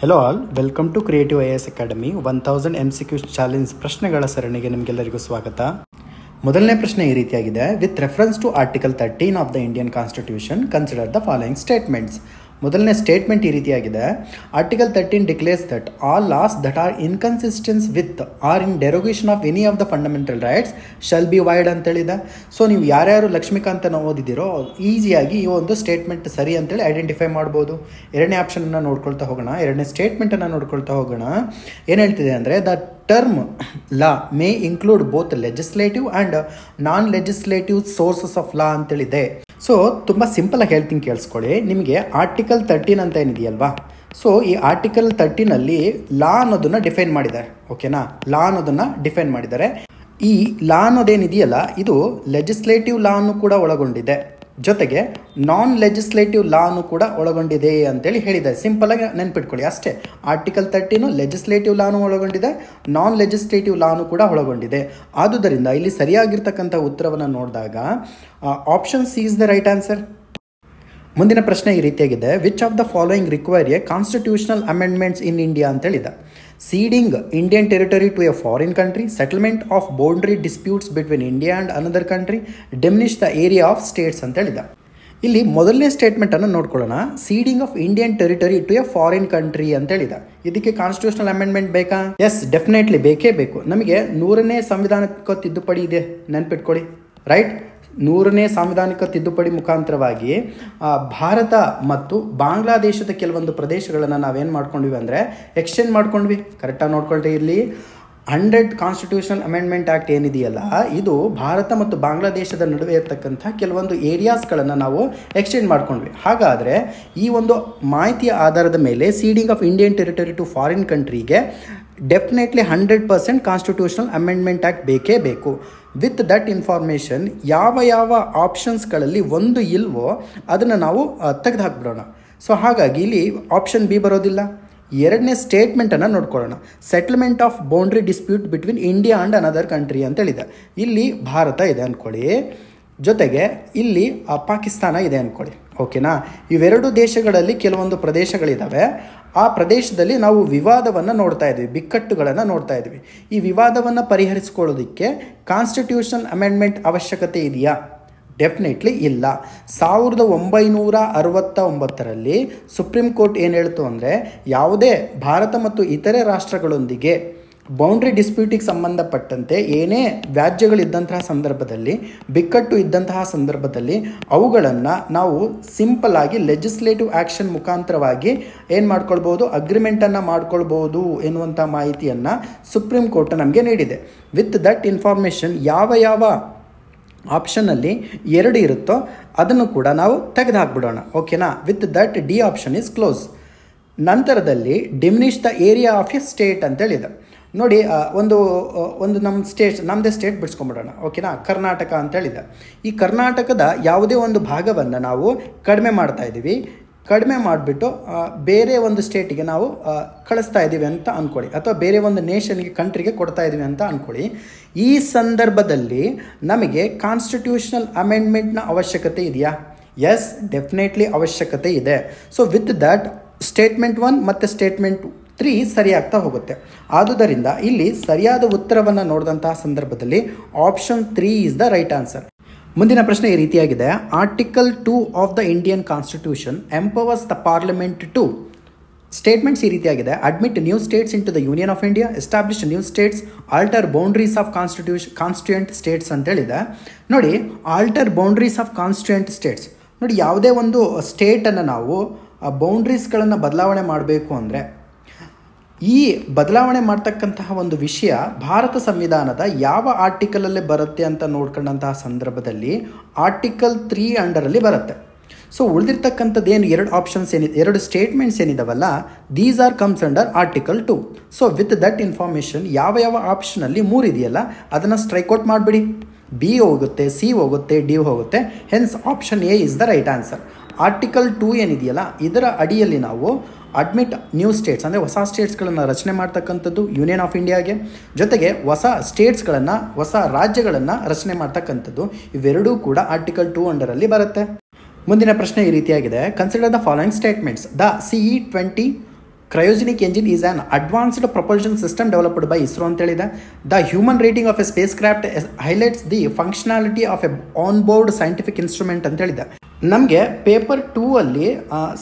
Hello all, welcome to Creative IAS Academy 1000 MCQ challenge ಪ್ರಶ್ನೆಗಳ ಸರಣಿಗೆ ನಿಮಗೆಲ್ಲರಿಗೂ ಸ್ವಾಗತ. ಮೊದಲನೇ ಪ್ರಶ್ನೆ ಈ ರೀತಿಯಾಗಿದೆ. With reference to article 13 of the Indian constitution consider the following statements. ಮೊದಲನೇ ಸ್ಟೇಟ್ಮೆಂಟ್ ಈ ರೀತಿಯಾಗಿದೆ. Article 13 declares that all laws that are inconsistence with or in derogation of any of the fundamental rights shall be void ಅಂತೇಳಿದೆ. So ನೀವು ಯಾರ್ಯಾರು ಲಕ್ಷ್ಮೀಕಾಂತನ ಓದಿದ್ದೀರೋ ಈಸಿಯಾಗಿ ಈ ಒಂದು statement ಸರಿ ಅಂತೇಳಿ ಐಡೆಂಟಿಫೈ ಮಾಡ್ಬೋದು. ಎರಡನೇ ಆಪ್ಷನನ್ನು ನೋಡ್ಕೊಳ್ತಾ ಹೋಗೋಣ. ಎರಡನೇ ಸ್ಟೇಟ್ಮೆಂಟನ್ನು ನೋಡ್ಕೊಳ್ತಾ ಹೋಗೋಣ. ಏನು ಹೇಳ್ತಿದೆ ಅಂದರೆ, the term law may include both legislative and non legislative sources of law ಅಂತೇಳಿದೆ. ಸೊ ತುಂಬ ಸಿಂಪಲಾಗಿ ಹೇಳ್ತೀನಿ, ಕೇಳಿಸ್ಕೊಳ್ಳಿ. ನಿಮಗೆ ಆರ್ಟಿಕಲ್ 13 ಅಂತ ಏನಿದೆಯಲ್ವಾ, ಸೊ ಈ ಆರ್ಟಿಕಲ್ 13 ಲಾ ಅನ್ನೋದನ್ನು ಡಿಫೈನ್ ಮಾಡಿದ್ದಾರೆ. ಓಕೆನಾ, ಲಾ ಅನ್ನೋದನ್ನು ಡಿಫೈನ್ ಮಾಡಿದ್ದಾರೆ. ಈ ಲಾ ಅನ್ನೋದೇನಿದೆಯಲ್ಲ, ಇದು ಲೆಜಿಸ್ಲೇಟಿವ್ ಲಾನು ಕೂಡ ಒಳಗೊಂಡಿದೆ, ಜೊತೆಗೆ ನಾನ್ ಲೆಜಿಸ್ಲೇಟಿವ್ ಲಾನು ಕೂಡ ಒಳಗೊಂಡಿದೆ ಅಂತೇಳಿ ಹೇಳಿದೆ. ಸಿಂಪಲಾಗಿ ನೆನ್ಪಿಟ್ಕೊಳ್ಳಿ ಅಷ್ಟೇ. ಆರ್ಟಿಕಲ್ 13 ಲೆಜಿಸ್ಲೇಟಿವ್ ಲಾನು ಒಳಗೊಂಡಿದೆ, ನಾನ್ ಲೆಜಿಸ್ಲೇಟಿವ್ ಲಾನು ಕೂಡ ಒಳಗೊಂಡಿದೆ. ಆದುದರಿಂದ ಇಲ್ಲಿ ಸರಿಯಾಗಿರ್ತಕ್ಕಂಥ ಉತ್ತರವನ್ನು ನೋಡಿದಾಗ option C is the right answer. ಮುಂದಿನ ಪ್ರಶ್ನೆ ಈ ರೀತಿಯಾಗಿದೆ. Which of the following require a constitutional amendments in India ಅಂತೇಳಿದೆ. Ceding Indian territory to a foreign country, settlement of boundary disputes between India and another country, diminish the area of states ಅಂತ ಹೇಳಿದ. ಇಲ್ಲಿ ಮೊದಲನೇ ಸ್ಟೇಟ್ಮೆಂಟನ್ನು ನೋಡ್ಕೊಳ್ಳೋಣ. Ceding of Indian territory to a foreign country ಅಂತ ಹೇಳಿದ. ಇದಕ್ಕೆ ಕಾನ್ಸ್ಟಿಟ್ಯೂಷನಲ್ ಅಮೆಂಡ್ಮೆಂಟ್ ಬೇಕಾ? ಎಸ್, ಡೆಫಿನೆಟ್ಲಿ ಬೇಕೇ ಬೇಕು. ನಮಗೆ 100ನೇ ಸಂವಿಧಾನಿಕ ತಿದ್ದುಪಡಿ ಇದೆ, ನೆನ್ಪಿಟ್ಕೊಳ್ಳಿ. ರೈಟ್, 100ನೇ ಸಾಂವಿಧಾನಿಕ ತಿದ್ದುಪಡಿ ಮುಖಾಂತರವಾಗಿ ಭಾರತ ಮತ್ತು ಬಾಂಗ್ಲಾದೇಶದ ಕೆಲವೊಂದು ಪ್ರದೇಶಗಳನ್ನು ನಾವೇನು ಮಾಡ್ಕೊಂಡ್ವಿ ಅಂದರೆ ಎಕ್ಸ್ಚೇಂಜ್ ಮಾಡ್ಕೊಂಡ್ವಿ. ಕರೆಕ್ಟಾಗಿ ನೋಡ್ಕೊಳ್ತಾ ಇರಲಿ. 100 ಕಾನ್ಸ್ಟಿಟ್ಯೂಷನಲ್ ಅಮೆಂಡ್ಮೆಂಟ್ ಆ್ಯಕ್ಟ್ ಏನಿದೆಯಲ್ಲ, ಇದು ಭಾರತ ಮತ್ತು ಬಾಂಗ್ಲಾದೇಶದ ನಡುವೆ ಇರತಕ್ಕಂಥ ಕೆಲವೊಂದು ಏರಿಯಾಸ್ಗಳನ್ನು ನಾವು ಎಕ್ಸ್ಚೇಂಜ್ ಮಾಡ್ಕೊಂಡ್ವಿ. ಹಾಗಾದರೆ ಈ ಒಂದು ಮಾಹಿತಿಯ ಆಧಾರದ ಮೇಲೆ ceding of Indian territory to foreign ಕಂಟ್ರಿಗೆ ಡೆಫಿನೆಟ್ಲಿ 100% ಕಾನ್ಸ್ಟಿಟ್ಯೂಷನಲ್ ಅಮೆಂಡ್ಮೆಂಟ್ ಆ್ಯಕ್ಟ್ ಬೇಕೇ ಬೇಕು. ವಿತ್ ದಟ್ ಇನ್ಫಾರ್ಮೇಷನ್ ಯಾವ ಆಪ್ಷನ್ಸ್ಗಳಲ್ಲಿ ಒಂದು ಇಲ್ವೋ ಅದನ್ನು ನಾವು ತೆಗೆದು ಹಾಕ್ಬಿಡೋಣ. ಸೊ ಹಾಗಾಗಿ ಇಲ್ಲಿ ಆಪ್ಷನ್ ಬಿ ಬರೋದಿಲ್ಲ. ಎರಡನೇ ಸ್ಟೇಟ್ಮೆಂಟನ್ನು ನೋಡ್ಕೊಳ್ಳೋಣ. Settlement of boundary dispute between India and another country ಅಂತೇಳಿದೆ. ಇಲ್ಲಿ ಭಾರತ ಇದೆ ಅಂದ್ಕೊಳ್ಳಿ, ಜೊತೆಗೆ ಇಲ್ಲಿ ಪಾಕಿಸ್ತಾನ ಇದೆ ಅಂದ್ಕೊಳ್ಳಿ. ಓಕೆನಾ, ಇವೆರಡು ದೇಶಗಳಲ್ಲಿ ಕೆಲವೊಂದು ಪ್ರದೇಶಗಳಿದ್ದಾವೆ. ಆ ಪ್ರದೇಶದಲ್ಲಿ ನಾವು ವಿವಾದವನ್ನು ನೋಡ್ತಾ ಇದ್ವಿ, ಬಿಕ್ಕಟ್ಟುಗಳನ್ನು ನೋಡ್ತಾ ಇದ್ವಿ. ಈ ವಿವಾದವನ್ನು ಪರಿಹರಿಸಿಕೊಳ್ಳೋದಕ್ಕೆ ಕಾನ್ಸ್ಟಿಟ್ಯೂಷನಲ್ ಅಮೆಂಡ್ಮೆಂಟ್ ಅವಶ್ಯಕತೆ ಇದೆಯಾ? ಡೆಫಿನೆಟ್ಲಿ ಇಲ್ಲ. 1969ರಲ್ಲಿ ಸುಪ್ರೀಂ ಕೋರ್ಟ್ ಏನು ಹೇಳ್ತು ಅಂದರೆ, ಯಾವುದೇ ಭಾರತ ಮತ್ತು ಇತರೆ ರಾಷ್ಟ್ರಗಳೊಂದಿಗೆ ಬೌಂಡ್ರಿ ಡಿಸ್ಪ್ಯೂಟಿಗೆ ಸಂಬಂಧಪಟ್ಟಂತೆ ಏನೇ ವ್ಯಾಜ್ಯಗಳಿದ್ದಂತಹ ಸಂದರ್ಭದಲ್ಲಿ, ಬಿಕ್ಕಟ್ಟು ಇದ್ದಂತಹ ಸಂದರ್ಭದಲ್ಲಿ ಅವುಗಳನ್ನು ನಾವು ಸಿಂಪಲ್ ಆಗಿ ಲೆಜಿಸ್ಲೇಟಿವ್ ಆ್ಯಕ್ಷನ್ ಮುಖಾಂತರವಾಗಿ ಏನು ಮಾಡ್ಕೊಳ್ಬೋದು, ಅಗ್ರಿಮೆಂಟನ್ನು ಮಾಡ್ಕೊಳ್ಬೋದು ಎನ್ನುವಂಥ ಮಾಹಿತಿಯನ್ನು ಸುಪ್ರೀಂ ಕೋರ್ಟ್ ನಮಗೆ ನೀಡಿದೆ. ವಿತ್ ದಟ್ ಇನ್ಫಾರ್ಮೇಷನ್ ಯಾವ ಆಪ್ಷನ್ನಲ್ಲಿ 2 ಇರುತ್ತೋ ಅದನ್ನು ಕೂಡ ನಾವು ತೆಗೆದು ಹಾಕ್ಬಿಡೋಣ. ಓಕೆನಾ, with that D option is close. ನಂತರದಲ್ಲಿ diminish the area of a state ಅಂತೇಳಿದೆ. ನೋಡಿ, ನಮ್ಮದೇ ಸ್ಟೇಟ್ ಬಿಡಿಸ್ಕೊಂಬಿಡೋಣ. ಓಕೆನಾ, ಕರ್ನಾಟಕ ಅಂತೇಳಿದೆ. ಈ ಕರ್ನಾಟಕದ ಯಾವುದೇ ಒಂದು ಭಾಗವನ್ನು ನಾವು ಕಡಿಮೆ ಮಾಡ್ತಾ ಇದ್ದೀವಿ. ಕಡಿಮೆ ಮಾಡಿಬಿಟ್ಟು ಬೇರೆ ಒಂದು ಸ್ಟೇಟಿಗೆ ನಾವು ಕಳಿಸ್ತಾ ಇದ್ದೀವಿ ಅಂತ ಅಂದ್ಕೊಳ್ಳಿ, ಅಥವಾ ಬೇರೆ ಒಂದು ನೇಷನ್ಗೆ, ಕಂಟ್ರಿಗೆ ಕೊಡ್ತಾ ಇದ್ದೀವಿ ಅಂತ ಅಂದ್ಕೊಳ್ಳಿ. ಈ ಸಂದರ್ಭದಲ್ಲಿ ನಮಗೆ ಕಾನ್ಸ್ಟಿಟ್ಯೂಷನಲ್ ಅಮೆಂಡ್ಮೆಂಟ್ನ ಅವಶ್ಯಕತೆ ಇದೆಯಾ? ಎಸ್, ಡೆಫಿನೆಟ್ಲಿ ಅವಶ್ಯಕತೆ ಇದೆ. ಸೊ ವಿತ್ ದಟ್ ಸ್ಟೇಟ್ಮೆಂಟ್ 1 ಮತ್ತು ಸ್ಟೇಟ್ಮೆಂಟ್ 3 ಸರಿಯಾಗ್ತಾ ಹೋಗುತ್ತೆ. ಆದುದರಿಂದ ಇಲ್ಲಿ ಸರಿಯಾದ ಉತ್ತರವನ್ನು ನೋಡಿದಂತಹ ಸಂದರ್ಭದಲ್ಲಿ option 3 is the right answer. ಮುಂದಿನ ಪ್ರಶ್ನೆ ಈ ರೀತಿಯಾಗಿದೆ. Article 2 of the Indian constitution empowers the parliament to. Statements ಈ ರೀತಿಯಾಗಿದೆ. Admit new states into the union of India, establish new states, alter boundaries of constituent states ಅಂತೇಳಿದೆ. ನೋಡಿ, alter boundaries of constituent states. ನೋಡಿ, ಯಾವುದೇ ಒಂದು ಸ್ಟೇಟನ್ನು ನಾವು ಬೌಂಡ್ರೀಸ್ಗಳನ್ನು ಬದಲಾವಣೆ ಮಾಡಬೇಕು ಅಂದರೆ, ಈ ಬದಲಾವಣೆ ಮಾಡ್ತಕ್ಕಂತಹ ಒಂದು ವಿಷಯ ಭಾರತ ಸಂವಿಧಾನದ ಯಾವ ಆರ್ಟಿಕಲಲ್ಲೇ ಬರುತ್ತೆ ಅಂತ ನೋಡ್ಕೊಂಡಂತಹ ಸಂದರ್ಭದಲ್ಲಿ ಆರ್ಟಿಕಲ್ 3 ಅಂಡರಲ್ಲಿ ಬರುತ್ತೆ. ಸೊ ಉಳಿದಿರ್ತಕ್ಕಂಥದ್ದೇನು 2 ಆಪ್ಷನ್ಸ್ ಏನಿದೆ, 2 ಸ್ಟೇಟ್ಮೆಂಟ್ಸ್ ಏನಿದಾವಲ್ಲ, these are comes under article 2. So with that information ಯಾವ ಆಪ್ಷನಲ್ಲಿ 3 ಇದೆಯಲ್ಲ ಅದನ್ನು ಸ್ಟ್ರೈಕ್ಔಟ್ ಮಾಡಿಬಿಡಿ. ಬಿ ಹೋಗುತ್ತೆ, ಸಿ ಹೋಗುತ್ತೆ, ಡಿ ಹೋಗುತ್ತೆ. Hence option A is the right answer. Article 2 ಏನಿದೆಯಲ್ಲ, ಇದರ ಅಡಿಯಲ್ಲಿ ನಾವು ಅಡ್ಮಿಟ್ ನ್ಯೂ ಸ್ಟೇಟ್ಸ್ ಅಂದರೆ ಹೊಸ ಸ್ಟೇಟ್ಸ್ಗಳನ್ನು ರಚನೆ ಮಾಡ್ತಕ್ಕಂಥದ್ದು ಯೂನಿಯನ್ ಆಫ್ ಇಂಡಿಯಾಗೆ, ಜೊತೆಗೆ ಹೊಸ ಸ್ಟೇಟ್ಸ್ಗಳನ್ನು, ಹೊಸ ರಾಜ್ಯಗಳನ್ನು ರಚನೆ ಮಾಡ್ತಕ್ಕಂಥದ್ದು, ಇವೆರಡೂ ಕೂಡ ಆರ್ಟಿಕಲ್ 2 ಅಂಡರಲ್ಲಿ ಬರುತ್ತೆ. ಮುಂದಿನ ಪ್ರಶ್ನೆ ಈ ರೀತಿಯಾಗಿದೆ. Consider the following statements. The CE20 cryogenic engine is on advanced propulsion system developed by ISRO ಅಂತ ಹೇಳಿದೆ. The human rating of A space craft highlights the functionality of A on board scientific instrument ಅಂತ ಹೇಳಿದೆ. ನಮಗೆ paper 2 ಅಲ್ಲಿ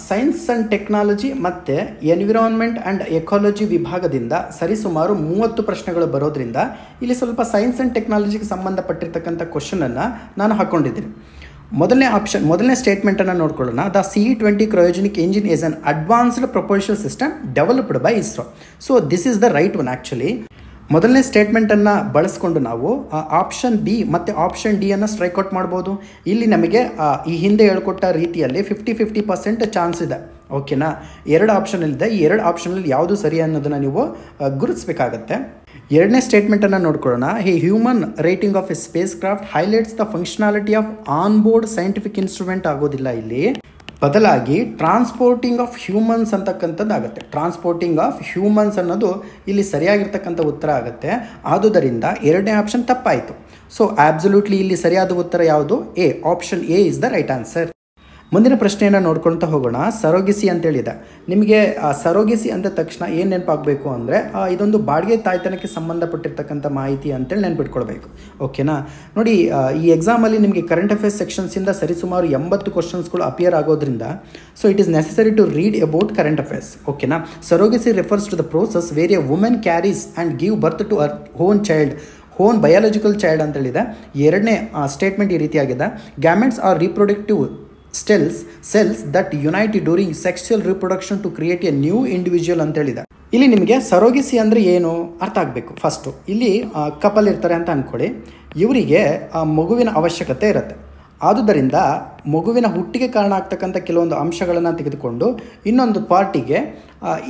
science and technology ಮತ್ತು environment and ecology ವಿಭಾಗದಿಂದ ಸರಿಸುಮಾರು 30 ಪ್ರಶ್ನೆಗಳು ಬರೋದ್ರಿಂದ ಇಲ್ಲಿ ಸ್ವಲ್ಪ ಸೈನ್ಸ್ ಆ್ಯಂಡ್ ಟೆಕ್ನಾಲಜಿಗೆ ಸಂಬಂಧಪಟ್ಟಿರ್ತಕ್ಕಂಥ ಕ್ವಶನನ್ನು ನಾನು ಹಾಕ್ಕೊಂಡಿದ್ದೀನಿ. ಮೊದಲನೇ ಸ್ಟೇಟ್ಮೆಂಟನ್ನು ನೋಡ್ಕೊಳ್ಳೋಣ. The CE-20 cryogenic engine is an advanced propulsion system developed by ISRO. So this is the right one. Actually ಮೊದಲನೇ ಸ್ಟೇಟ್ಮೆಂಟನ್ನು ಬಳಸ್ಕೊಂಡು ನಾವು ಆಪ್ಷನ್ ಬಿ ಮತ್ತು ಆಪ್ಷನ್ ಡಿ ಅನ್ನು ಸ್ಟ್ರೈಕ್ಔಟ್ ಮಾಡ್ಬೋದು. ಇಲ್ಲಿ ನಮಗೆ ಈ ಹಿಂದೆ ಹೇಳ್ಕೊಟ್ಟ ರೀತಿಯಲ್ಲಿ 50% ಚಾನ್ಸ್ ಇದೆ. ಓಕೆನಾ, 2 ಆಪ್ಷನ್ ಇದೆ. ಈ 2 ಆಪ್ಷನಲ್ಲಿ ಯಾವುದು ಸರಿ ಅನ್ನೋದನ್ನು ನೀವು ಗುರುತಿಸಬೇಕಾಗತ್ತೆ. ಎರಡನೇ ಸ್ಟೇಟ್ಮೆಂಟನ್ನು ನೋಡ್ಕೊಳ್ಳೋಣ. ಈ human rating of A space craft highlights the functionality of on board scientific instrument ಆಗೋದಿಲ್ಲ, ಇಲ್ಲಿ ಬದಲಾಗಿ ಟ್ರಾನ್ಸ್ಪೋರ್ಟಿಂಗ್ ಆಫ್ ಹ್ಯೂಮನ್ಸ್ ಅಂತಕ್ಕಂಥದ್ದು ಆಗುತ್ತೆ. ಟ್ರಾನ್ಸ್ಪೋರ್ಟಿಂಗ್ ಆಫ್ ಹ್ಯೂಮನ್ಸ್ ಅನ್ನೋದು ಇಲ್ಲಿ ಸರಿಯಾಗಿರ್ತಕ್ಕಂಥ ಉತ್ತರ ಆಗುತ್ತೆ. ಆದುದರಿಂದ 2ನೇ ಆಪ್ಷನ್ ತಪ್ಪಾಯಿತು. ಸೊ ಆಬ್ಸಲ್ಯೂಟ್ಲಿ ಇಲ್ಲಿ ಸರಿಯಾದ ಉತ್ತರ ಯಾವುದು? A. Option A is the right answer. ಮುಂದಿನ ಪ್ರಶ್ನೆಯನ್ನು ನೋಡ್ಕೊಳ್ತಾ ಹೋಗೋಣ. ಸರೋಗೆಸಿ ಅಂತೇಳಿದೆ. ನಿಮಗೆ ಸರೋಗೆಸಿ ಅಂದ ತಕ್ಷಣ ಏನು ನೆನಪಾಗಬೇಕು ಅಂದರೆ ಇದೊಂದು ಬಾಡಿಗೆ ತಾಯ್ತನಕ್ಕೆ ಸಂಬಂಧಪಟ್ಟಿರ್ತಕ್ಕಂಥ ಮಾಹಿತಿ ಅಂತೇಳಿ ನೆನ್ಪಿಟ್ಕೊಳ್ಬೇಕು. ಓಕೆನಾ, ನೋಡಿ ಈ ಎಕ್ಸಾಮಲ್ಲಿ ನಿಮಗೆ ಕರೆಂಟ್ ಅಫೇರ್ಸ್ ಸೆಕ್ಷನ್ಸಿಂದ ಸರಿಸುಮಾರು 80 ಕ್ವಶನ್ಸ್ಗಳು ಅಪಿಯರ್ ಆಗೋದ್ರಿಂದ so it is necessary to read about current affairs. ಓಕೆನಾ, surrogacy refers to the process where a women carries and give birth to our own biological child ಅಂತೇಳಿದೆ. ಎರಡನೇ ಸ್ಟೇಟ್ಮೆಂಟ್ ಈ ರೀತಿಯಾಗಿದೆ. Gametes are reproductive cells that unite during sexual reproduction to create a new individual ಅಂತ ಹೇಳಿದೆ. ಇಲ್ಲಿ ನಿಮಗೆ ಸರೋಗೆಸಿ ಅಂದರೆ ಏನು ಅರ್ಥ ಆಗಬೇಕು. ಫಸ್ಟು ಇಲ್ಲಿ ಕಪಲ್ ಇರ್ತಾರೆ ಅಂತ ಅಂದ್ಕೊಳ್ಳಿ. ಇವರಿಗೆ ಮಗುವಿನ ಅವಶ್ಯಕತೆ ಇರುತ್ತೆ. ಆದುದರಿಂದ ಮಗುವಿನ ಹುಟ್ಟಿಗೆ ಕಾರಣ ಆಗ್ತಕ್ಕಂಥ ಕೆಲವೊಂದು ಅಂಶಗಳನ್ನು ತೆಗೆದುಕೊಂಡು ಇನ್ನೊಂದು ಪಾರ್ಟಿಗೆ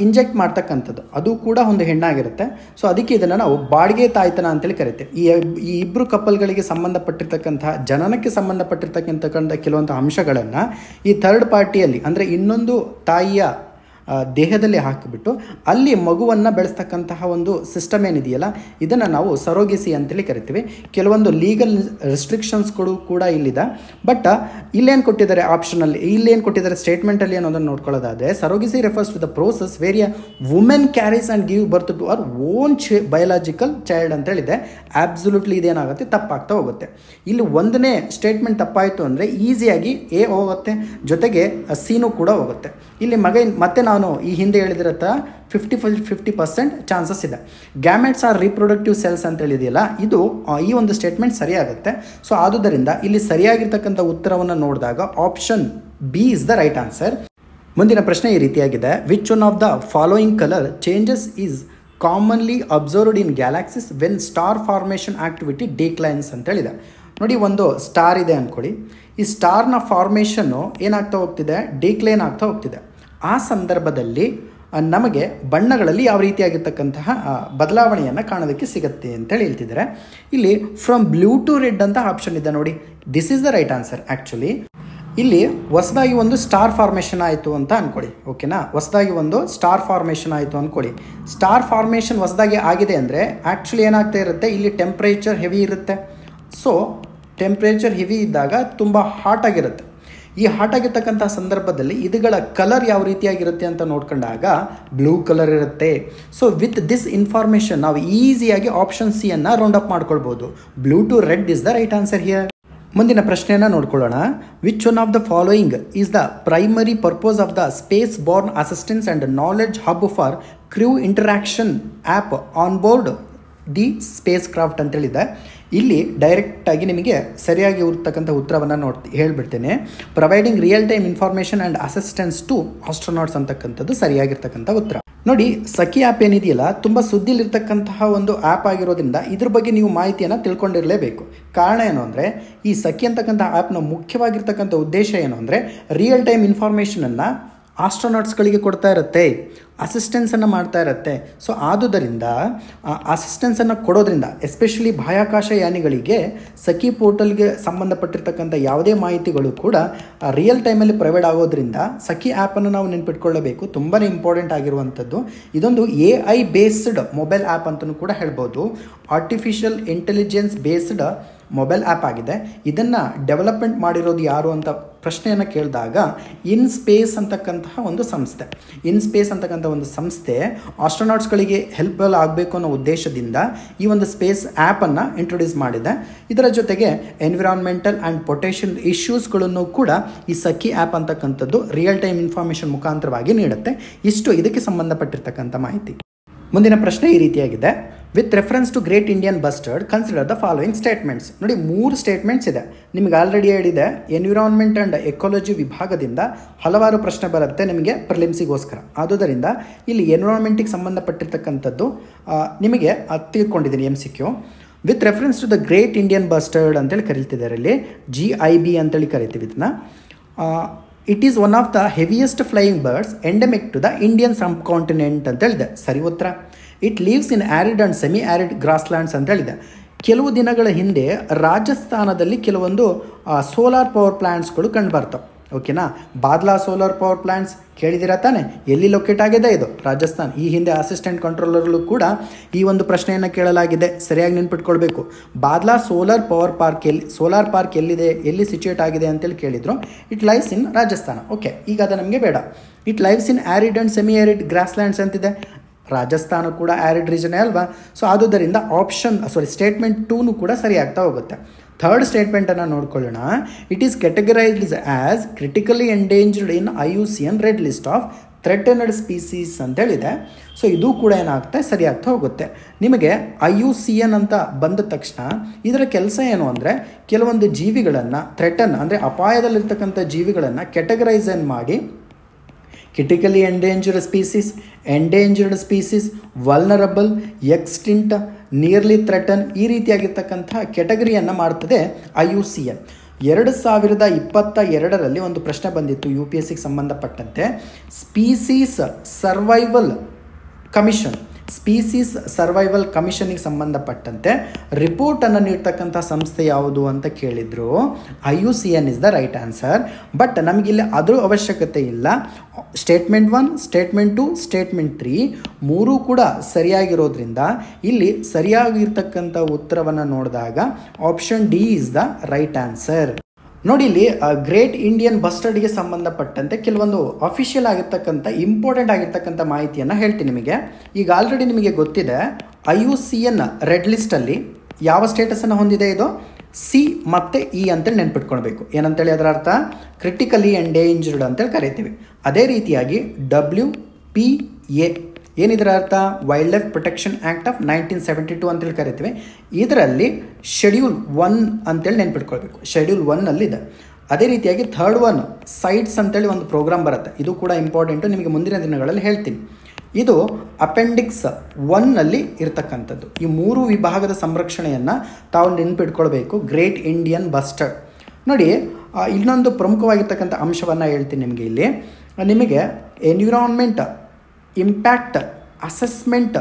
ಇಂಜೆಕ್ಟ್ ಮಾಡ್ತಕ್ಕಂಥದ್ದು, ಅದು ಕೂಡ ಒಂದು ಹೆಣ್ಣಾಗಿರುತ್ತೆ. ಸೊ ಅದಕ್ಕೆ ಇದನ್ನು ನಾವು ಬಾಡಿಗೆ ತಾಯ್ತನ ಅಂತೇಳಿ ಕರಿತೇವೆ. ಈ ಇಬ್ಬರು ಕಪಲ್ಗಳಿಗೆ ಸಂಬಂಧಪಟ್ಟಿರ್ತಕ್ಕಂಥ ಜನನಕ್ಕೆ ಸಂಬಂಧಪಟ್ಟಿರ್ತಕ್ಕಂಥ ಕೆಲವೊಂದು ಅಂಶಗಳನ್ನು ಈ ಥರ್ಡ್ ಪಾರ್ಟಿಯಲ್ಲಿ ಅಂದರೆ ಇನ್ನೊಂದು ತಾಯಿಯ ದೇಹದಲ್ಲಿ ಹಾಕಿಬಿಟ್ಟು ಅಲ್ಲಿ ಮಗುವನ್ನು ಬೆಳೆಸ್ತಕ್ಕಂತಹ ಒಂದು ಸಿಸ್ಟಮ್ ಏನಿದೆಯಲ್ಲ, ಇದನ್ನು ನಾವು ಸರೋಗೆಸಿ ಅಂತೇಳಿ ಕರಿತೀವಿ. ಕೆಲವೊಂದು ಲೀಗಲ್ ರೆಸ್ಟ್ರಿಕ್ಷನ್ಸ್ಗಳು ಕೂಡ ಇಲ್ಲಿದೆ. ಬಟ್ ಇಲ್ಲೇನು ಕೊಟ್ಟಿದ್ದಾರೆ ಆಪ್ಷನಲ್ಲಿ, ಇಲ್ಲೇನು ಕೊಟ್ಟಿದ್ದಾರೆ ಸ್ಟೇಟ್ಮೆಂಟಲ್ಲಿ ಅನ್ನೋದನ್ನು ನೋಡ್ಕೊಳ್ಳೋದಾದರೆ, surrogacy refers to the process where a women carries and give birth to our own biological child ಅಂತ ಹೇಳಿದೆ. ಆಬ್ಸಲ್ಯೂಟ್ಲಿ ಇದೇನಾಗುತ್ತೆ, ತಪ್ಪಾಗ್ತಾ ಹೋಗುತ್ತೆ. ಇಲ್ಲಿ 1ನೇ ಸ್ಟೇಟ್ಮೆಂಟ್ ತಪ್ಪಾಯಿತು ಅಂದರೆ ಈಸಿಯಾಗಿ ಎ ಹೋಗುತ್ತೆ, ಜೊತೆಗೆ ಸಿನೂ ಕೂಡ ಹೋಗುತ್ತೆ. ಇಲ್ಲಿ ಮತ್ತೆ ನಾನು ಈ ಹಿಂದೆ ಹೇಳಿದಿರತ್ತ 50% ಚಾನ್ಸಸ್ ಇದೆ. ಗ್ಯಾಮೆಟ್ಸ್ ಆರ್ ರೀಪ್ರೊಡಕ್ಟಿವ್ ಸೆಲ್ಸ್ ಅಂತ ಹೇಳಿದೆಯಲ್ಲ, ಇದು ಈ ಒಂದು ಸ್ಟೇಟ್ಮೆಂಟ್ ಸರಿಯಾಗುತ್ತೆ. ಸೊ ಆದುದರಿಂದ ಇಲ್ಲಿ ಸರಿಯಾಗಿರ್ತಕ್ಕಂಥ ಉತ್ತರವನ್ನು ನೋಡಿದಾಗ option B is the right answer. ಮುಂದಿನ ಪ್ರಶ್ನೆ ಈ ರೀತಿಯಾಗಿದೆ. Which one of the following colour changes is commonly observed in galaxies when star formation activity declines ಅಂತ ಹೇಳಿದೆ. ನೋಡಿ, ಒಂದು ಸ್ಟಾರ್ ಇದೆ ಅಂದ್ಕೊಳ್ಳಿ. ಈ ಸ್ಟಾರ್ನ ಫಾರ್ಮೇಷನ್ನು ಏನಾಗ್ತಾ ಹೋಗ್ತಿದೆ, ಡಿಕ್ಲೈನ್ ಆಗ್ತಾ ಹೋಗ್ತಿದೆ. ಆ ಸಂದರ್ಭದಲ್ಲಿ ನಮಗೆ ಬಣ್ಣಗಳಲ್ಲಿ ಯಾವ ರೀತಿಯಾಗಿರ್ತಕ್ಕಂತಹ ಬದಲಾವಣೆಯನ್ನು ಕಾಣೋದಕ್ಕೆ ಸಿಗುತ್ತೆ ಅಂತೇಳಿ ಹೇಳ್ತಿದ್ದಾರೆ. ಇಲ್ಲಿ ಫ್ರಮ್ ಬ್ಲೂ ಟು ರೆಡ್ ಅಂತ ಆಪ್ಷನ್ ಇದೆ ನೋಡಿ. This is the right answer. Actually ಇಲ್ಲಿ ಹೊಸದಾಗಿ ಒಂದು ಸ್ಟಾರ್ ಫಾರ್ಮೇಷನ್ ಆಯಿತು ಅಂತ ಅಂದ್ಕೊಳ್ಳಿ. ಓಕೆನಾ, ಹೊಸದಾಗಿ ಒಂದು ಸ್ಟಾರ್ ಫಾರ್ಮೇಷನ್ ಆಯಿತು ಅಂದ್ಕೊಳ್ಳಿ. ಸ್ಟಾರ್ ಫಾರ್ಮೇಷನ್ ಹೊಸದಾಗಿ ಆಗಿದೆ ಅಂದರೆ ಆ್ಯಕ್ಚುಲಿ ಏನಾಗ್ತಾ ಇರುತ್ತೆ, ಇಲ್ಲಿ ಟೆಂಪ್ರೇಚರ್ ಹೆವಿ ಇರುತ್ತೆ. ಸೊ ಟೆಂಪ್ರೇಚರ್ ಹೆವಿ ಇದ್ದಾಗ ತುಂಬ ಹಾಟ್ ಆಗಿರುತ್ತೆ. ಈ ಹಾಟ್ ಆಗಿರ್ತಕ್ಕಂಥ ಸಂದರ್ಭದಲ್ಲಿ ಇದುಗಳ ಕಲರ್ ಯಾವ ರೀತಿಯಾಗಿರುತ್ತೆ ಅಂತ ನೋಡ್ಕೊಂಡಾಗ ಬ್ಲೂ ಕಲರ್ ಇರುತ್ತೆ. ಸೊ ವಿತ್ ದಿಸ್ ಇನ್ಫಾರ್ಮೇಷನ್ ನಾವು ಈಸಿಯಾಗಿ ಆಪ್ಷನ್ ಸಿ ಅನ್ನು ರೌಂಡ್ ಅಪ್ ಮಾಡ್ಕೊಳ್ಬೋದು. Blue to red is the right answer here. ಮುಂದಿನ ಪ್ರಶ್ನೆಯನ್ನು ನೋಡ್ಕೊಳ್ಳೋಣ. Which one of the following is the primary purpose of the space borne assistance and knowledge hub for crew interaction app on board the spacecraft ಅಂತೇಳಿದೆ. ಇಲ್ಲಿ ಡೈರೆಕ್ಟಾಗಿ ನಿಮಗೆ ಸರಿಯಾಗಿ ಇರ್ತಕ್ಕಂಥ ಉತ್ತರವನ್ನು ಹೇಳ್ಬಿಡ್ತೇನೆ. Providing real time information and assistance to astronauts ಅಂತಕ್ಕಂಥದ್ದು ಸರಿಯಾಗಿರ್ತಕ್ಕಂಥ ಉತ್ತರ. ನೋಡಿ, ಸಖಿ ಆ್ಯಪ್ ಏನಿದೆಯಲ್ಲ, ತುಂಬ ಸುದ್ದಿಲಿರ್ತಕ್ಕಂತಹ ಒಂದು ಆ್ಯಪ್ ಆಗಿರೋದ್ರಿಂದ ಇದ್ರ ಬಗ್ಗೆ ನೀವು ಮಾಹಿತಿಯನ್ನು ತಿಳ್ಕೊಂಡಿರಲೇಬೇಕು. ಕಾರಣ ಏನು ಅಂದರೆ, ಈ ಸಖಿ ಅಂತಕ್ಕಂಥ ಆ್ಯಪ್ನ ಮುಖ್ಯವಾಗಿರ್ತಕ್ಕಂಥ ಉದ್ದೇಶ ಏನು ಅಂದರೆ ರಿಯಲ್ ಟೈಮ್ ಇನ್ಫಾರ್ಮೇಷನನ್ನು ಆಸ್ಟ್ರೋನಾಟ್ಸ್ಗಳಿಗೆ ಕೊಡ್ತಾ ಇರುತ್ತೆ, ಅಸಿಸ್ಟೆನ್ಸನ್ನು ಮಾಡ್ತಾ ಇರುತ್ತೆ. ಸೊ ಆದುದರಿಂದ ಅಸಿಸ್ಟೆನ್ಸನ್ನು ಕೊಡೋದ್ರಿಂದ ಎಸ್ಪೆಷಲಿ ಬಾಹ್ಯಾಕಾಶ ಯಾನಿಗಳಿಗೆ ಸಖಿ ಪೋರ್ಟಲ್ಗೆ ಸಂಬಂಧಪಟ್ಟಿರ್ತಕ್ಕಂಥ ಯಾವುದೇ ಮಾಹಿತಿಗಳು ಕೂಡ ರಿಯಲ್ ಟೈಮಲ್ಲಿ ಪ್ರೊವೈಡ್ ಆಗೋದ್ರಿಂದ ಸಖಿ ಆ್ಯಪನ್ನು ನಾವು ನೆನ್ಪಿಟ್ಕೊಳ್ಳಬೇಕು. ತುಂಬಾ ಇಂಪಾರ್ಟೆಂಟ್ ಆಗಿರುವಂಥದ್ದು. ಇದೊಂದು AI ಬೇಸ್ಡ್ ಮೊಬೈಲ್ ಆ್ಯಪ್ ಅಂತಲೂ ಕೂಡ ಹೇಳ್ಬೋದು. Artificial intelligence based mobile app ಆಗಿದೆ. ಇದನ್ನು ಡೆವಲಪ್ಮೆಂಟ್ ಮಾಡಿರೋದು ಯಾರು ಅಂತ ಪ್ರಶ್ನೆಯನ್ನು ಕೇಳಿದಾಗ ಇನ್ ಸ್ಪೇಸ್ ಅಂತಕ್ಕಂತಹ ಒಂದು ಸಂಸ್ಥೆ, ಇನ್ ಸ್ಪೇಸ್ ಅಂತಕ್ಕಂಥ ಒಂದು ಸಂಸ್ಥೆ ಆಸ್ಟ್ರೋನಾಟ್ಸ್ಗಳಿಗೆ ಹೆಲ್ಪ್ಫುಲ್ ಆಗಬೇಕು ಅನ್ನೋ ಉದ್ದೇಶದಿಂದ ಈ ಒಂದು ಸ್ಪೇಸ್ ಆ್ಯಪನ್ನು ಇಂಟ್ರೊಡ್ಯೂಸ್ ಮಾಡಿದೆ. ಇದರ ಜೊತೆಗೆ ಎನ್ವಿರಾನ್ಮೆಂಟಲ್ ಆ್ಯಂಡ್ ಪೊಟೆನ್ಷಿಯಲ್ ಇಶ್ಯೂಸ್ಗಳನ್ನು ಕೂಡ ಈ ಸಖಿ ಆ್ಯಪ್ ಅಂತಕ್ಕಂಥದ್ದು ರಿಯಲ್ ಟೈಮ್ ಇನ್ಫಾರ್ಮೇಷನ್ ಮುಖಾಂತರವಾಗಿ ನೀಡುತ್ತೆ. ಇಷ್ಟು ಇದಕ್ಕೆ ಸಂಬಂಧಪಟ್ಟಿರ್ತಕ್ಕಂಥ ಮಾಹಿತಿ. ಮುಂದಿನ ಪ್ರಶ್ನೆ ಈ ರೀತಿಯಾಗಿದೆ. With reference to great Indian bustard consider the following statements. ನೋಡಿ, 3 ಸ್ಟೇಟ್ಮೆಂಟ್ಸ್ ಇದೆ. ನಿಮಗೆ ಆಲ್ರೆಡಿ ಹೇಳಿದೆ ಎನ್ವಿರಾನ್ಮೆಂಟ್ ಆ್ಯಂಡ್ ಎಕಾಲಜಿ ವಿಭಾಗದಿಂದ ಹಲವಾರು ಪ್ರಶ್ನೆ ಬರುತ್ತೆ ನಿಮಗೆ ಪ್ರಿಲಿಮ್ಸಿಗೋಸ್ಕರ. ಆದುದರಿಂದ ಇಲ್ಲಿ ಎನ್ವಿರಾನ್ಮೆಂಟಿಗೆ ಸಂಬಂಧಪಟ್ಟಿರ್ತಕ್ಕಂಥದ್ದು ನಿಮಗೆ ತಿಳ್ಕೊಂಡಿದ್ದೀನಿ MCQ. With reference to the great Indian bustard ಅಂತೇಳಿ ಕರೀತಿದ್ದಾರೆ. ಇಲ್ಲಿ GIB ಅಂತೇಳಿ ಕರಿತೀವಿ ಇದನ್ನ. It is one of the heaviest flying birds endemic to the Indian subcontinent ಅಂತ ಹೇಳಿದೆ. ಸರಿ ಉತ್ತರ. It lives in arid and semi arid grasslands ಅಂತ ಹೇಳಿದೆ. ಕೆಲವು ದಿನಗಳ ಹಿಂದೆ ರಾಜಸ್ಥಾನದಲ್ಲಿ ಕೆಲವೊಂದು ಸೋಲಾರ್ ಪವರ್ ಪ್ಲ್ಯಾಂಟ್ಸ್ಗಳು ಕಂಡು ಬರ್ತವೆ. ಓಕೆನಾ? ಬಾದ್ಲಾ ಸೋಲಾರ್ ಪವರ್ ಪ್ಲ್ಯಾಂಟ್ಸ್ ಕೇಳಿದಿರ ತಾನೆ? ಎಲ್ಲಿ ಲೊಕೇಟ್ ಆಗಿದೆ ಇದು? ರಾಜಸ್ಥಾನ್. ಈ ಹಿಂದೆ ಅಸಿಸ್ಟೆಂಟ್ ಕಂಟ್ರೋಲರ್ಗಳು ಕೂಡ ಈ ಒಂದು ಪ್ರಶ್ನೆಯನ್ನು ಕೇಳಲಾಗಿದೆ. ಸರಿಯಾಗಿ ನೆನ್ಪಿಟ್ಕೊಳ್ಬೇಕು. ಬಾದ್ಲಾ ಸೋಲಾರ್ ಪಾರ್ಕ್ ಎಲ್ಲಿದೆ, ಎಲ್ಲಿ ಸಿಚುಯೇಟ್ ಆಗಿದೆ ಅಂತೇಳಿ ಕೇಳಿದ್ರು. It lives in Rajasthan. Okay, ಈಗ ಅದು ನಮಗೆ ಬೇಡ. It lives in arid and semi arid grasslands ಅಂತಿದೆ. ರಾಜಸ್ಥಾನ ಕೂಡ ಆ್ಯರಿಡ್ ರೀಜನೇ ಅಲ್ವಾ? ಸೊ ಆದುದರಿಂದ ಸ್ಟೇಟ್ಮೆಂಟ್ 2 ಕೂಡ ಸರಿ ಆಗ್ತಾ ಹೋಗುತ್ತೆ. ಥರ್ಡ್ ಸ್ಟೇಟ್ಮೆಂಟನ್ನು ನೋಡ್ಕೊಳ್ಳೋಣ. It is categorized as critically endangered in IUCN red list of threatened species ಅಂತೇಳಿದೆ. ಸೊ ಇದು ಕೂಡ ಏನಾಗುತ್ತೆ, ಸರಿ ಆಗ್ತಾ ಹೋಗುತ್ತೆ. ನಿಮಗೆ IUCN ಅಂತ ಬಂದ ತಕ್ಷಣ ಇದರ ಕೆಲಸ ಏನು ಅಂದರೆ ಕೆಲವೊಂದು ಜೀವಿಗಳನ್ನು ಅಂದರೆ ಅಪಾಯದಲ್ಲಿರ್ತಕ್ಕಂಥ ಜೀವಿಗಳನ್ನು ಕ್ಯಾಟಗರೈಸ್ ಮಾಡಿ critically endangered species, vulnerable, extinct, nearly threaten, ಈ ರೀತಿಯಾಗಿರ್ತಕ್ಕಂಥ ಕೆಟಗರಿಯನ್ನು ಮಾಡ್ತದೆ IUCN. 2022ರಲ್ಲಿ ಒಂದು ಪ್ರಶ್ನೆ ಬಂದಿತ್ತು UPSCಗೆ ಸಂಬಂಧಪಟ್ಟಂತೆ. ಸ್ಪೀಸೀಸ್ ಸರ್ವೈವಲ್ ಕಮಿಷನ್ಗೆ ಸಂಬಂಧಪಟ್ಟಂತೆ ರಿಪೋರ್ಟನ್ನು ನೀಡ್ತಕ್ಕಂಥ ಸಂಸ್ಥೆ ಯಾವುದು ಅಂತ ಕೇಳಿದ್ರು. IUCN is the right answer. But ನಮಗಿಲ್ಲಿ ಅದರ ಅವಶ್ಯಕತೆ ಇಲ್ಲ. ಸ್ಟೇಟ್ಮೆಂಟ್ 1, ಸ್ಟೇಟ್ಮೆಂಟ್ 2, ಸ್ಟೇಟ್ಮೆಂಟ್ 3 ಮೂರೂ ಕೂಡ ಸರಿಯಾಗಿರೋದ್ರಿಂದ ಇಲ್ಲಿ ಸರಿಯಾಗಿರ್ತಕ್ಕಂಥ ಉತ್ತರವನ್ನು ನೋಡಿದಾಗ option D is the right answer. ನೋಡಿ, ಇಲ್ಲಿ ಗ್ರೇಟ್ ಇಂಡಿಯನ್ ಬಸ್ಟರ್ಡ್ಗೆ ಸಂಬಂಧಪಟ್ಟಂತೆ ಕೆಲವೊಂದು ಅಫಿಷಿಯಲ್ ಆಗಿರ್ತಕ್ಕಂಥ ಇಂಪಾರ್ಟೆಂಟ್ ಆಗಿರ್ತಕ್ಕಂಥ ಮಾಹಿತಿಯನ್ನು ಹೇಳ್ತೀನಿ ನಿಮಗೆ. ಈಗ ಆಲ್ರೆಡಿ ನಿಮಗೆ ಗೊತ್ತಿದೆ IUCN ರೆಡ್ ಲಿಸ್ಟಲ್ಲಿ ಯಾವ ಸ್ಟೇಟಸನ್ನು ಹೊಂದಿದೆ ಇದು? C ಮತ್ತು E ಅಂತೇಳಿ ನೆನ್ಪಿಟ್ಕೊಳ್ಬೇಕು. ಏನಂತೇಳಿ ಅದರ ಅರ್ಥ? ಕ್ರಿಟಿಕಲಿ ಎಂಡೇಂಜರ್ಡ್ ಅಂತೇಳಿ ಕರಿತೀವಿ. ಅದೇ ರೀತಿಯಾಗಿ WPA ಏನಿದರ ಅರ್ಥ? Wild life protection act of 1972 ಅಂತೇಳಿ ಕರಿತೀವಿ. ಇದರಲ್ಲಿ ಶೆಡ್ಯೂಲ್ 1 ಅಂತೇಳಿ ನೆನ್ಪಿಟ್ಕೊಳ್ಬೇಕು. ಶೆಡ್ಯೂಲ್ 1 ಇದೆ. ಅದೇ ರೀತಿಯಾಗಿ ಥರ್ಡ್ ಒನ್ ಸೈಟ್ಸ್ ಅಂತೇಳಿ ಒಂದು ಪ್ರೋಗ್ರಾಮ್ ಬರುತ್ತೆ. ಇದು ಕೂಡ ಇಂಪಾರ್ಟೆಂಟು, ನಿಮಗೆ ಮುಂದಿನ ದಿನಗಳಲ್ಲಿ ಹೇಳ್ತೀನಿ. ಇದು ಅಪೆಂಡಿಕ್ಸ್ 1 ಇರತಕ್ಕಂಥದ್ದು. ಈ 3 ವಿಭಾಗದ ಸಂರಕ್ಷಣೆಯನ್ನು ತಾವು ನೆನ್ಪಿಟ್ಕೊಳ್ಬೇಕು. Great Indian bustard. ನೋಡಿ, ಇನ್ನೊಂದು ಪ್ರಮುಖವಾಗಿರ್ತಕ್ಕಂಥ ಅಂಶವನ್ನು ಹೇಳ್ತೀನಿ ನಿಮಗೆ. ಇಲ್ಲಿ ನಿಮಗೆ ಎನ್ವಿರಾನ್ಮೆಂಟ್ ಇಂಪ್ಯಾಕ್ಟ್ ಅಸೆಸ್ಮೆಂಟ್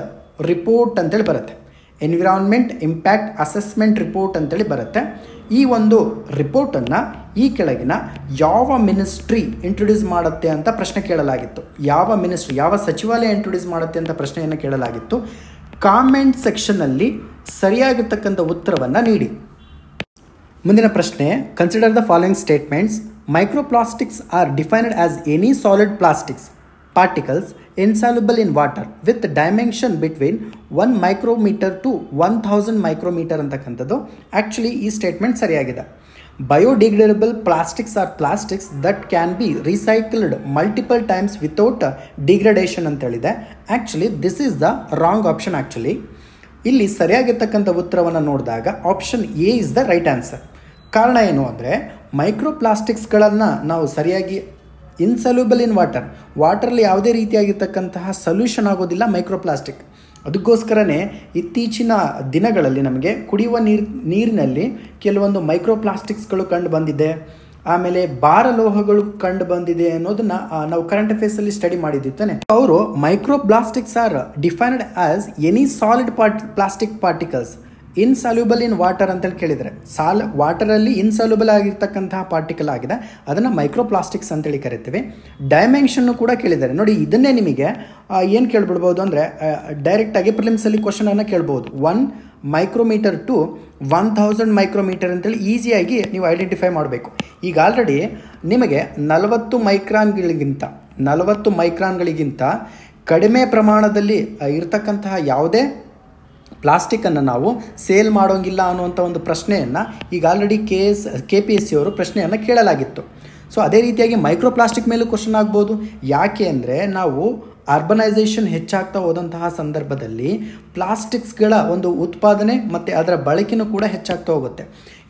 ರಿಪೋರ್ಟ್ ಅಂತೇಳಿ ಬರುತ್ತೆ. ಎನ್ವಿರಾನ್ಮೆಂಟ್ ಇಂಪ್ಯಾಕ್ಟ್ ಅಸೆಸ್ಮೆಂಟ್ ರಿಪೋರ್ಟ್ ಅಂತೇಳಿ ಬರುತ್ತೆ. ಈ ಒಂದು ರಿಪೋರ್ಟನ್ನು ಈ ಕೆಳಗಿನ ಯಾವ ಮಿನಿಸ್ಟ್ರಿ ಇಂಟ್ರೊಡ್ಯೂಸ್ ಮಾಡುತ್ತೆ ಅಂತ ಪ್ರಶ್ನೆ ಕೇಳಲಾಗಿತ್ತು. ಯಾವ ಸಚಿವಾಲಯ ಇಂಟ್ರೊಡ್ಯೂಸ್ ಮಾಡುತ್ತೆ ಅಂತ ಪ್ರಶ್ನೆಯನ್ನು ಕೇಳಲಾಗಿತ್ತು. ಕಾಮೆಂಟ್ ಸೆಕ್ಷನ್ನಲ್ಲಿ ಸರಿಯಾಗಿರ್ತಕ್ಕಂಥ ಉತ್ತರವನ್ನು ನೀಡಿ. ಮುಂದಿನ ಪ್ರಶ್ನೆ, consider the following statements. Microplastics are defined as any solid plastics particles insoluble in water with dimension between 1 micrometer to 1000 micrometer ಅಂತಕ್ಕಂಥದ್ದು. ಆ್ಯಕ್ಚುಲಿ ಈ ಸ್ಟೇಟ್ಮೆಂಟ್ ಸರಿಯಾಗಿದೆ. Biodegradable plastics are plastics that can be recycled multiple times without degradation ಅಂತೇಳಿದೆ. Actually this is the wrong option. Actually ಇಲ್ಲಿ ಸರಿಯಾಗಿರ್ತಕ್ಕಂಥ ಉತ್ತರವನ್ನು ನೋಡಿದಾಗ option A is the right answer. ಕಾರಣ ಏನು ಅಂದರೆ ಮೈಕ್ರೋಪ್ಲಾಸ್ಟಿಕ್ಸ್ಗಳನ್ನು ನಾವು ಸರಿಯಾಗಿ ಇನ್ಸಲ್ಯೂಬಲ್ ಇನ್ ವಾಟರಲ್ಲಿ ಯಾವುದೇ ರೀತಿಯಾಗಿರ್ತಕ್ಕಂತಹ ಸೊಲ್ಯೂಷನ್ ಆಗೋದಿಲ್ಲ ಮೈಕ್ರೋಪ್ಲಾಸ್ಟಿಕ್. ಅದಕ್ಕೋಸ್ಕರನೇ ಇತ್ತೀಚಿನ ದಿನಗಳಲ್ಲಿ ನಮಗೆ ಕುಡಿಯುವ ನೀರಿನಲ್ಲಿ ಕೆಲವೊಂದು ಮೈಕ್ರೋಪ್ಲಾಸ್ಟಿಕ್ಸ್ಗಳು ಕಂಡು ಬಂದಿದೆ. ಆಮೇಲೆ ಭಾರಲೋಹಗಳು ಕಂಡು ಬಂದಿದೆ ಅನ್ನೋದನ್ನು ನಾವು ಕರೆಂಟ್ ಅಫೇರ್ಸಲ್ಲಿ ಸ್ಟಡಿ ಮಾಡಿದ್ದಾನೆ. ಅವರು microplastics are defined as any solid plastic particles insoluble in water ಅಂತೇಳಿ ಕೇಳಿದರೆ ವಾಟರಲ್ಲಿ ಇನ್ಸಾಲ್ಯೂಬಲ್ ಆಗಿರ್ತಕ್ಕಂತಹ ಪಾರ್ಟಿಕಲ್ ಆಗಿದೆ, ಅದನ್ನು ಮೈಕ್ರೋಪ್ಲಾಸ್ಟಿಕ್ಸ್ ಅಂತೇಳಿ ಕರಿತೀವಿ. ಡೈಮೆನ್ಷನ್ನು ಕೂಡ ಕೇಳಿದ್ದಾರೆ. ನೋಡಿ, ಇದನ್ನೇ ನಿಮಗೆ ಏನು ಕೇಳ್ಬಿಡ್ಬೋದು ಅಂದರೆ ಡೈರೆಕ್ಟಾಗಿ ಪ್ರಿಲಿಮ್ಸಲ್ಲಿ ಕ್ವಶನನ್ನು ಕೇಳ್ಬೋದು. 1 ಮೈಕ್ರೋಮೀಟರ್ ಟು 1000 ಮೈಕ್ರೋಮೀಟರ್ ಅಂತೇಳಿ ಈಸಿಯಾಗಿ ನೀವು ಐಡೆಂಟಿಫೈ ಮಾಡಬೇಕು. ಈಗ ಆಲ್ರೆಡಿ ನಿಮಗೆ 40 ಮೈಕ್ರಾನ್ಗಳಿಗಿಂತ ಕಡಿಮೆ ಪ್ರಮಾಣದಲ್ಲಿ ಇರತಕ್ಕಂತಹ ಯಾವುದೇ ಪ್ಲಾಸ್ಟಿಕ್ಕನ್ನು ನಾವು ಸೇಲ್ ಮಾಡೋಂಗಿಲ್ಲ ಅನ್ನುವಂಥ ಒಂದು ಪ್ರಶ್ನೆಯನ್ನು ಈಗ ಆಲ್ರೆಡಿ KPSC ಅವರು ಪ್ರಶ್ನೆಯನ್ನು ಕೇಳಲಾಗಿತ್ತು. ಸೊ ಅದೇ ರೀತಿಯಾಗಿ ಮೈಕ್ರೋ ಪ್ಲಾಸ್ಟಿಕ್ ಮೇಲೂ ಕ್ವಶನ್ ಆಗ್ಬೋದು. ಯಾಕೆ ಅಂದರೆ ನಾವು ಅರ್ಬನೈಸೇಷನ್ ಹೆಚ್ಚಾಗ್ತಾ ಹೋದಂತಹ ಸಂದರ್ಭದಲ್ಲಿ ಪ್ಲಾಸ್ಟಿಕ್ಸ್ಗಳ ಒಂದು ಉತ್ಪಾದನೆ ಮತ್ತು ಅದರ ಬಳಕೆನೂ ಕೂಡ ಹೆಚ್ಚಾಗ್ತಾ ಹೋಗುತ್ತೆ.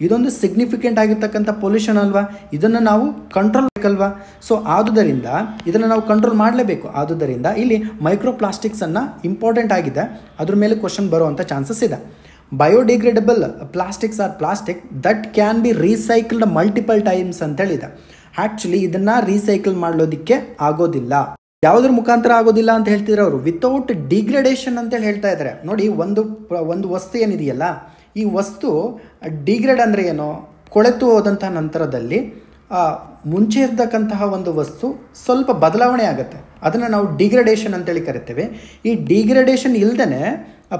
ಇದೊಂದು ಸಿಗ್ನಿಫಿಕೆಂಟ್ ಆಗಿರ್ತಕ್ಕಂಥ ಪೊಲ್ಯೂಷನ್ ಅಲ್ವಾ, ಇದನ್ನು ನಾವು ಕಂಟ್ರೋಲ್ ಬೇಕಲ್ವಾ. ಸೊ ಆದುದರಿಂದ ಇದನ್ನು ನಾವು ಕಂಟ್ರೋಲ್ ಮಾಡಲೇಬೇಕು. ಆದುದರಿಂದ ಇಲ್ಲಿ ಮೈಕ್ರೋ ಪ್ಲಾಸ್ಟಿಕ್ಸನ್ನು ಇಂಪಾರ್ಟೆಂಟ್ ಆಗಿದೆ, ಅದ್ರ ಮೇಲೆ ಕ್ವಶನ್ ಬರುವಂಥ ಚಾನ್ಸಸ್ ಇದೆ. Biodegradable plastics are plastic that can be recycled multiple times ಅಂತೇಳಿದೆ. ಆ್ಯಕ್ಚುಲಿ ಇದನ್ನು ರೀಸೈಕಲ್ ಮಾಡೋದಕ್ಕೆ ಆಗೋದಿಲ್ಲ. ಯಾವುದ್ರ ಮುಖಾಂತರ ಆಗೋದಿಲ್ಲ ಅಂತ ಹೇಳ್ತಿದ್ರೆ ಅವರು ವಿತೌಟ್ ಡಿಗ್ರೇಡೇಷನ್ ಅಂತೇಳಿ ಹೇಳ್ತಾ ಇದ್ದಾರೆ. ನೋಡಿ, ಒಂದು ವಸ್ತು ಏನಿದೆಯಲ್ಲ, ಈ ವಸ್ತು ಡಿಗ್ರೇಡ್ ಅಂದರೆ ಏನು, ಕೊಳೆತು ಹೋದಂಥ ನಂತರದಲ್ಲಿ ಮುಂಚೆ ಇರ್ತಕ್ಕಂತಹ ಒಂದು ವಸ್ತು ಸ್ವಲ್ಪ ಬದಲಾವಣೆ ಆಗುತ್ತೆ, ಅದನ್ನು ನಾವು ಡಿಗ್ರೇಡೇಷನ್ ಅಂತೇಳಿ ಕರಿತೇವೆ. ಈ ಡಿಗ್ರೇಡೇಷನ್ ಇಲ್ದೇ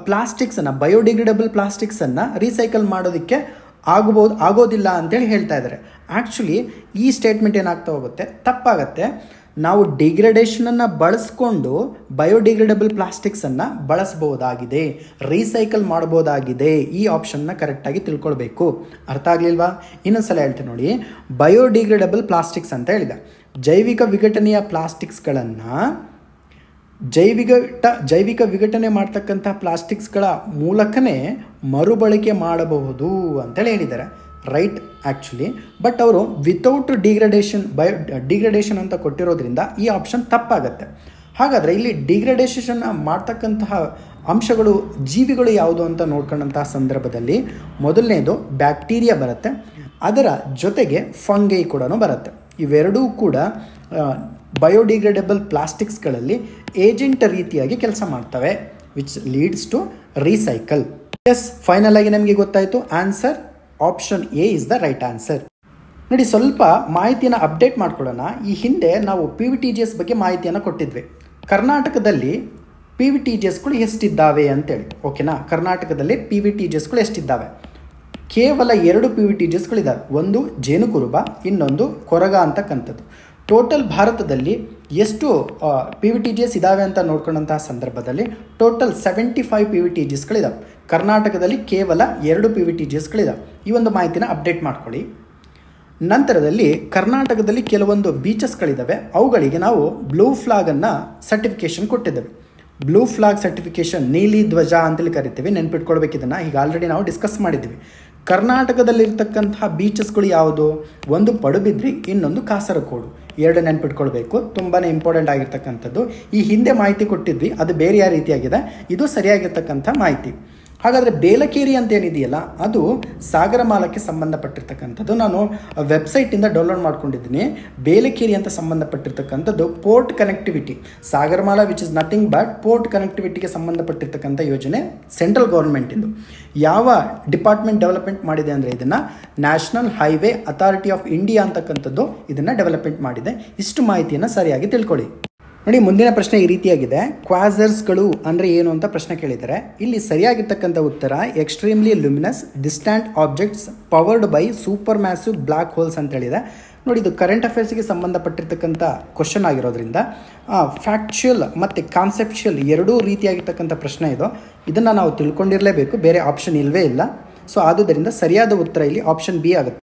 ಪ್ಲಾಸ್ಟಿಕ್ಸನ್ನು, ಬಯೋಡಿಗ್ರೇಡಬಲ್ ಪ್ಲಾಸ್ಟಿಕ್ಸನ್ನು ರೀಸೈಕಲ್ ಮಾಡೋದಕ್ಕೆ ಆಗೋದಿಲ್ಲ ಅಂತೇಳಿ ಹೇಳ್ತಾ ಇದ್ದಾರೆ. ಆ್ಯಕ್ಚುಲಿ ಈ ಸ್ಟೇಟ್ಮೆಂಟ್ ಏನಾಗ್ತಾ ಹೋಗುತ್ತೆ, ತಪ್ಪಾಗತ್ತೆ. ನಾವು ಡಿಗ್ರೇಡೇಷನನ್ನು ಬಳಸ್ಕೊಂಡು ಬಯೋಡಿಗ್ರೇಡಬಲ್ ಪ್ಲಾಸ್ಟಿಕ್ಸನ್ನು ಬಳಸ್ಬೋದಾಗಿದೆ, ರೀಸೈಕಲ್ ಮಾಡ್ಬೋದಾಗಿದೆ. ಈ ಆಪ್ಷನ್ನ ಕರೆಕ್ಟಾಗಿ ತಿಳ್ಕೊಳ್ಬೇಕು. ಅರ್ಥ ಆಗಲಿಲ್ವಾ? ಇನ್ನೊಂದ್ಸಲ ಹೇಳ್ತೀನಿ ನೋಡಿ. ಬಯೋಡಿಗ್ರೇಡಬಲ್ ಪ್ಲಾಸ್ಟಿಕ್ಸ್ ಅಂತ ಹೇಳಿದೆ, ಜೈವಿಕ ವಿಘಟನೆಯ ಪ್ಲಾಸ್ಟಿಕ್ಸ್ಗಳನ್ನು ಜೈವಿಕ ವಿಘಟನೆ ಮಾಡ್ತಕ್ಕಂಥ ಪ್ಲಾಸ್ಟಿಕ್ಸ್ಗಳ ಮೂಲಕನೇ ಮರುಬಳಕೆ ಮಾಡಬಹುದು ಅಂತೇಳಿ ಹೇಳಿದ್ದಾರೆ. ರೈಟ್ ಆ್ಯಕ್ಚುಲಿ, ಬಟ್ ಅವರು ವಿತೌಟ್ ಡಿಗ್ರೇಡೇಷನ್ ಅಂತ ಕೊಟ್ಟಿರೋದ್ರಿಂದ ಈ ಆಪ್ಷನ್ ತಪ್ಪಾಗತ್ತೆ. ಹಾಗಾದರೆ ಇಲ್ಲಿ ಡಿಗ್ರೇಡೇಷನ್ ಮಾಡ್ತಕ್ಕಂತಹ ಅಂಶಗಳು, ಜೀವಿಗಳು ಯಾವುದು ಅಂತ ನೋಡ್ಕೊಂಡಂತಹ ಸಂದರ್ಭದಲ್ಲಿ ಮೊದಲನೇದು ಬ್ಯಾಕ್ಟೀರಿಯಾ ಬರುತ್ತೆ, ಅದರ ಜೊತೆಗೆ ಫಂಗೈ ಕೂಡ ಬರುತ್ತೆ. ಇವೆರಡೂ ಕೂಡ ಬಯೋಡಿಗ್ರೇಡಬಲ್ ಪ್ಲಾಸ್ಟಿಕ್ಸ್ಗಳಲ್ಲಿ ಏಜೆಂಟ್ ರೀತಿಯಾಗಿ ಕೆಲಸ ಮಾಡ್ತವೆ, which leads to recycle. Yes, final ಆಗಿ ನಮಗೆ ಗೊತ್ತಾಯಿತು, answer option A is the right answer. ನೋಡಿ, ಸ್ವಲ್ಪ ಮಾಹಿತಿಯನ್ನು ಅಪ್ಡೇಟ್ ಮಾಡ್ಕೊಳ್ಳೋಣ. ಈ ಹಿಂದೆ ನಾವು PVTGS ಬಗ್ಗೆ ಮಾಹಿತಿಯನ್ನು ಕೊಟ್ಟಿದ್ವಿ. ಕರ್ನಾಟಕದಲ್ಲಿ PVTGSಗಳು ಎಷ್ಟಿದ್ದಾವೆ ಅಂತೇಳಿ, ಓಕೆನಾ? ಕರ್ನಾಟಕದಲ್ಲಿ PVTGSಗಳು ಎಷ್ಟಿದ್ದಾವೆ? ಕೇವಲ 2 PVTGSಗಳಿದ್ದಾವೆ. ಒಂದು ಜೇನುಕುರುಬ, ಇನ್ನೊಂದು ಕೊರಗ ಅಂತಕ್ಕಂಥದ್ದು. ಟೋಟಲ್ ಭಾರತದಲ್ಲಿ ಎಷ್ಟು PVTGS ಇದ್ದಾವೆ ಅಂತ ನೋಡ್ಕೊಂಡಂತಹ ಸಂದರ್ಭದಲ್ಲಿ ಟೋಟಲ್ 75 PVTGSಗಳಿದ್ದಾವೆ. ಕರ್ನಾಟಕದಲ್ಲಿ ಕೇವಲ 2 PVTGSಗಳಿದ್ದಾವೆ. ಈ ಒಂದು ಮಾಹಿತಿನ ಅಪ್ಡೇಟ್ ಮಾಡ್ಕೊಳ್ಳಿ. ನಂತರದಲ್ಲಿ ಕರ್ನಾಟಕದಲ್ಲಿ ಕೆಲವೊಂದು ಬೀಚಸ್ಗಳಿದ್ದಾವೆ, ಅವುಗಳಿಗೆ ನಾವು ಬ್ಲೂ ಫ್ಲಾಗನ್ನು ಸರ್ಟಿಫಿಕೇಷನ್ ಕೊಟ್ಟಿದ್ದೇವೆ. ಬ್ಲೂ ಫ್ಲಾಗ್ ಸರ್ಟಿಫಿಕೇಷನ್, ನೀಲಿ ಧ್ವಜ ಅಂತೇಳಿ ಕರಿತೀವಿ, ನೆನ್ಪಿಟ್ಕೊಳ್ಬೇಕು ಇದನ್ನು. ಈಗ ಆಲ್ರೆಡಿ ನಾವು ಡಿಸ್ಕಸ್ ಮಾಡಿದ್ದೀವಿ. ಕರ್ನಾಟಕದಲ್ಲಿರ್ತಕ್ಕಂತಹ ಬೀಚಸ್ಗಳು ಯಾವುದು? ಒಂದು ಪಡುಬಿದ್ರಿ, ಇನ್ನೊಂದು ಕಾಸರಗೋಡು. 2 ನೆನ್ಪಿಟ್ಕೊಳ್ಬೇಕು, ತುಂಬಾ ಇಂಪಾರ್ಟೆಂಟ್ ಆಗಿರ್ತಕ್ಕಂಥದ್ದು. ಈ ಹಿಂದೆ ಮಾಹಿತಿ ಕೊಟ್ಟಿದ್ವಿ, ಅದು ಬೇರೆ ಯಾವ ರೀತಿಯಾಗಿದೆ, ಇದು ಸರಿಯಾಗಿರ್ತಕ್ಕಂಥ ಮಾಹಿತಿ. ಹಾಗಾದರೆ ಬೇಲಕೇರಿ ಅಂತ ಏನಿದೆಯಲ್ಲ, ಅದು ಸಾಗರಮಾಲಕ್ಕೆ ಸಂಬಂಧಪಟ್ಟಿರ್ತಕ್ಕಂಥದ್ದು. ನಾನು ವೆಬ್ಸೈಟಿಂದ ಡೌನ್ಲೋಡ್ ಮಾಡ್ಕೊಂಡಿದ್ದೀನಿ. ಬೇಲಕೇರಿ ಅಂತ ಸಂಬಂಧಪಟ್ಟಿರ್ತಕ್ಕಂಥದ್ದು port connectivity, Sagarmala which is nothing but port ಕನೆಕ್ಟಿವಿಟಿಗೆ ಸಂಬಂಧಪಟ್ಟಿರ್ತಕ್ಕಂಥ ಯೋಜನೆ ಸೆಂಟ್ರಲ್ ಗೌರ್ಮೆಂಟಿಂದು. ಯಾವ ಡಿಪಾರ್ಟ್ಮೆಂಟ್ ಡೆವಲಪ್ಮೆಂಟ್ ಮಾಡಿದೆ ಅಂದರೆ ಇದನ್ನು national highway authority of India ಅಂತಕ್ಕಂಥದ್ದು ಇದನ್ನು ಡೆವಲಪ್ಮೆಂಟ್ ಮಾಡಿದೆ. ಇಷ್ಟು ಮಾಹಿತಿಯನ್ನು ಸರಿಯಾಗಿ ತಿಳ್ಕೊಳ್ಳಿ. ನೋಡಿ, ಮುಂದಿನ ಪ್ರಶ್ನೆ ಈ ರೀತಿಯಾಗಿದೆ. ಕ್ವಾಸರ್ಸ್ಗಳು ಅಂದರೆ ಏನು ಅಂತ ಪ್ರಶ್ನೆ ಕೇಳಿದ್ದಾರೆ. ಇಲ್ಲಿ ಸರಿಯಾಗಿರ್ತಕ್ಕಂಥ ಉತ್ತರ extremely luminous distant objects powered by supermassive black holes ಅಂತ ಹೇಳಿದೆ. ನೋಡಿ, ಇದು ಕರೆಂಟ್ ಅಫೇರ್ಸ್ಗೆ ಸಂಬಂಧಪಟ್ಟಿರ್ತಕ್ಕಂಥ ಕ್ವಶನ್ ಆಗಿರೋದ್ರಿಂದ ಫ್ಯಾಕ್ಚುಯಲ್ ಮತ್ತು ಕಾನ್ಸೆಪ್ಚುಯಲ್ ಎರಡೂ ರೀತಿಯಾಗಿರ್ತಕ್ಕಂಥ ಪ್ರಶ್ನೆ ಇದು. ಇದನ್ನು ನಾವು ತಿಳ್ಕೊಂಡಿರಲೇಬೇಕು, ಬೇರೆ ಆಪ್ಷನ್ ಇಲ್ಲವೇ ಇಲ್ಲ. ಸೊ ಆದುದರಿಂದ ಸರಿಯಾದ ಉತ್ತರ ಇಲ್ಲಿ ಆಪ್ಷನ್ ಬಿ ಆಗುತ್ತೆ.